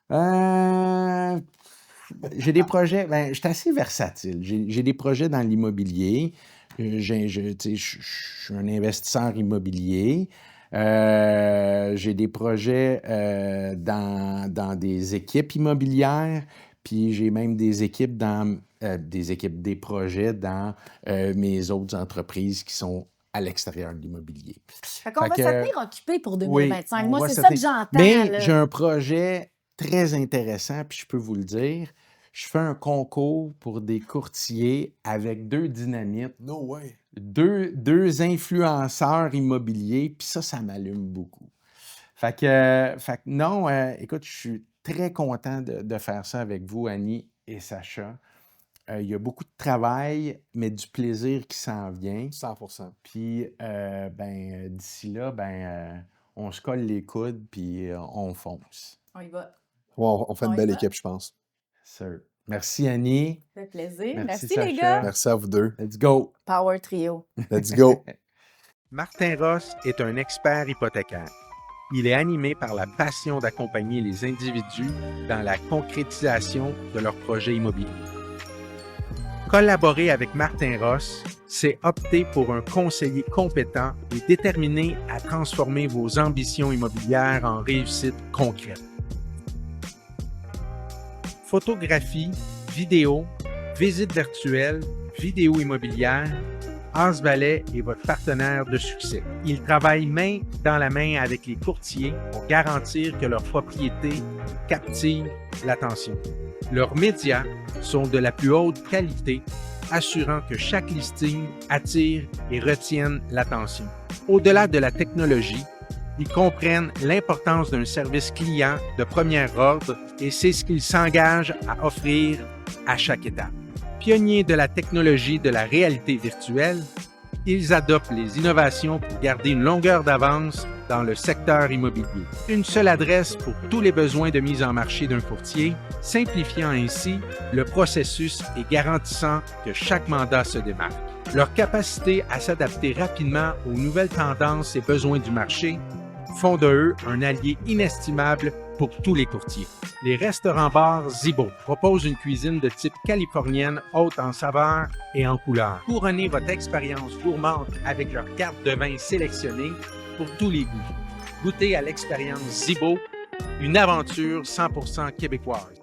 un. J'ai des projets, je suis assez versatile. J'ai des projets dans l'immobilier. Je suis un investisseur immobilier. J'ai des projets dans des équipes immobilières, puis j'ai même des équipes des projets dans mes autres entreprises qui sont à l'extérieur de l'immobilier. Fait qu'on va se tenir occupés pour 2025. Oui, Moi, on va c'est se ça que tenir. j'entends. Mais là. j'ai un projet très intéressant, puis je peux vous le dire. Je fais un concours pour des courtiers avec 2 dynamites, No way. deux influenceurs immobiliers, puis ça m'allume beaucoup. Fait que non, écoute, je suis très content de faire ça avec vous, Annie et Sacha. Il y a beaucoup de travail, mais du plaisir qui s'en vient. 100%. Puis, d'ici là, on se colle les coudes, puis on fonce. On y va. Ouais, on fait une On y belle va. équipe, je pense. Sir. Merci, Annie. Ça fait plaisir. Merci, Merci les Sacha. gars. Merci à vous deux. Let's go. Power Trio. Let's go. Martin Ross est un expert hypothécaire. Il est animé par la passion d'accompagner les individus dans la concrétisation de leurs projets immobiliers. Collaborer avec Martin Ross, c'est opter pour un conseiller compétent et déterminé à transformer vos ambitions immobilières en réussite concrète. Photographie, vidéo, visite virtuelle, vidéo immobilière, Asvalet est votre partenaire de succès. Il travaille main dans la main avec les courtiers pour garantir que leurs propriétés captivent l'attention. Leurs médias sont de la plus haute qualité, assurant que chaque listing attire et retienne l'attention. Au-delà de la technologie, ils comprennent l'importance d'un service client de premier ordre et c'est ce qu'ils s'engagent à offrir à chaque étape. Pionniers de la technologie de la réalité virtuelle, ils adoptent les innovations pour garder une longueur d'avance dans le secteur immobilier. Une seule adresse pour tous les besoins de mise en marché d'un courtier, simplifiant ainsi le processus et garantissant que chaque mandat se démarque. Leur capacité à s'adapter rapidement aux nouvelles tendances et besoins du marché font de eux un allié inestimable pour tous les courtiers. Les restaurants-bars Zibo proposent une cuisine de type californienne haute en saveurs et en couleurs. Couronnez votre expérience gourmande avec leur carte de vin sélectionnée pour tous les goûts. Goûtez à l'expérience Zibo, une aventure 100% québécoise.